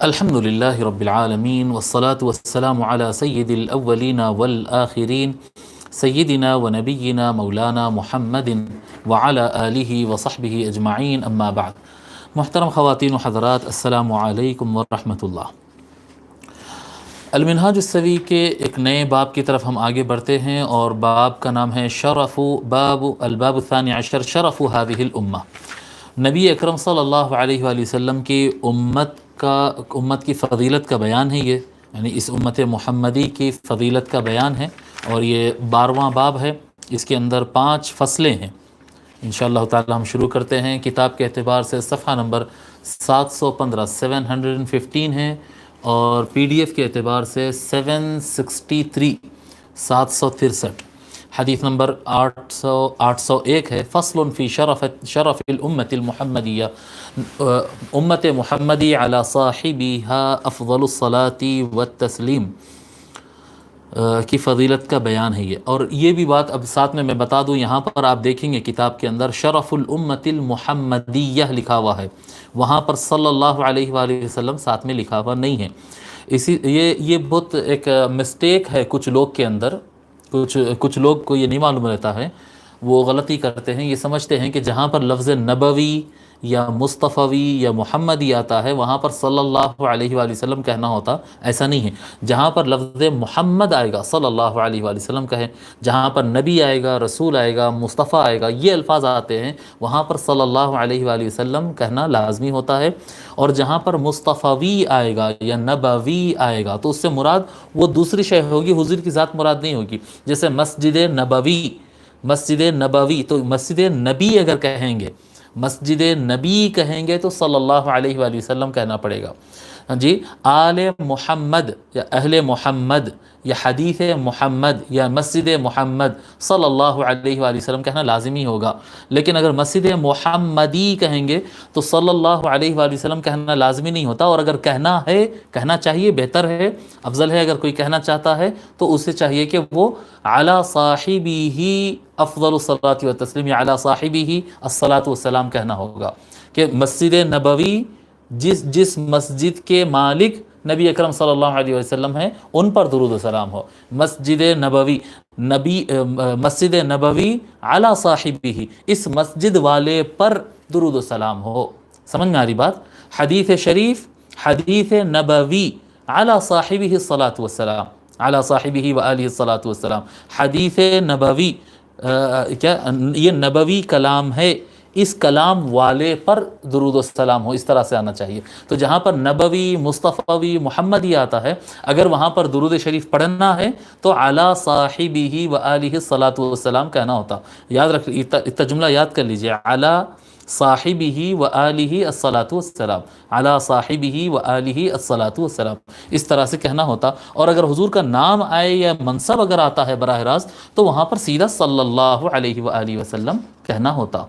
الحمد للہ رب العالمین والصلاة والسلام علی سید الاولین والآخرین سیدنا و نبینا مولانا محمد وعلی آلہ وصحبہ اجمعین اما بعد. محترم خواتین و حضرات، السلام علیکم ورحمۃ اللہ. المنہاج السوی کے ایک نئے باب کی طرف ہم آگے بڑھتے ہیں، اور باب کا نام ہے الباب الثانی عشر شرف هذه الامہ. نبی اکرم صلی اللہ علیہ وآلہ وسلم کی امت کی فضیلت کا بیان ہے یہ، یعنی اس امت محمدی کی فضیلت کا بیان ہے، اور یہ 12واں باب ہے. اس کے اندر 5 فصلیں ہیں. انشاءاللہ تعالی ہم شروع کرتے ہیں. کتاب کے اعتبار سے صفحہ نمبر 715 715 ہے، اور پی ڈی ایف کے اعتبار سے 763 763. حدیث نمبر 801 ہے. فصل فی شرف الامت المحمدیہ، امت محمدی علی صاحبہا افضل الصلاة والتسلیم کی فضیلت کا بیان ہے یہ. اور یہ بھی بات اب ساتھ میں بتا دوں، یہاں پر آپ دیکھیں گے کتاب کے اندر شرف الامت المحمدیہ لکھا ہوا ہے، وہاں پر صلی اللہ علیہ وآلہ وسلم ساتھ میں لکھا ہوا نہیں ہے. یہ بہت ایک مسٹیک ہے کچھ لوگ کے اندر. کچھ لوگ کو یہ نہیں معلوم رہتا ہے، وہ غلطی کرتے ہیں. یہ سمجھتے ہیں کہ جہاں پر لفظ نبوی یا مصطفوی یا محمدی آتا ہے وہاں پر صلی اللہ علیہ وآلہ وسلم کہنا ہوتا. ایسا نہیں ہے. جہاں پر لفظ محمد آئے گا صلی اللہ علیہ وآلہ وسلم کہیں، جہاں پر نبی آئے گا، رسول آئے گا، مصطفیٰ آئے گا، یہ الفاظ آتے ہیں، وہاں پر صلی اللہ علیہ وآلہ وسلم کہنا لازمی ہوتا ہے. اور جہاں پر مصطفوی آئے گا یا نبوی آئے گا تو اس سے مراد وہ دوسری شے ہوگی، حضور کی ذات مراد نہیں ہوگی. جیسے مسجد نبوی تو مسجد نبی اگر کہیں گے، مسجد نبی کہیں گے تو صلی اللہ علیہ وآلہ وسلم کہنا پڑے گا. جی، آل محمد یا اہل محمد یا حدیث محمد یا مسجد محمد صلی اللہ علیہ وآلہ وسلم کہنا لازمی ہوگا. لیکن اگر مسجد محمدی کہیں گے تو صلی اللہ علیہ وآلہ وسلم کہنا لازمی نہیں ہوتا. اور اگر کہنا چاہیے، بہتر ہے، افضل ہے. اگر کوئی کہنا چاہتا ہے تو اسے چاہیے کہ وہ علی صاحبہ افضل الصلاۃ والتسلیم یا علی صاحبہ الصلاۃ والسلام کہنا ہوگا، کہ مسجد نبوی جس مسجد کے مالک نبی اکرم صلی اللہ علیہ وسلم ہیں ان پر درود و سلام ہو. مسجد نبوی علی صاحبہ، اس مسجد والے پر درود و سلام ہو. سمجھ میں آ رہی بات؟ حدیث شریف، حدیث نبوی علی صاحبہ الصلاۃ والسلام، علی صاحبہ وآلہ الصلاۃ والسلام. حدیث نبوی یہ نبوی کلام ہے، اس کلام والے پر درود و سلام ہو. اس طرح سے آنا چاہیے. تو جہاں پر نبوی، مصطفوی، محمدی آتا ہے، اگر وہاں پر درود شریف پڑھنا ہے تو علی صاحبہ وآلہ الصلاۃ والسلام کہنا ہوتا. یاد رکھ، اتنا جملہ یاد کر لیجئے، علی صاحبہ وآلہ الصلاۃ والسلام، علی صاحبہ وآلہ الصلاۃ والسلام، اس طرح سے کہنا ہوتا. اور اگر حضور کا نام آئے یا منصب اگر آتا ہے براہ راست تو وہاں پر سیدھا صلی اللہ علیہ وآلہ وسلم کہنا ہوتا.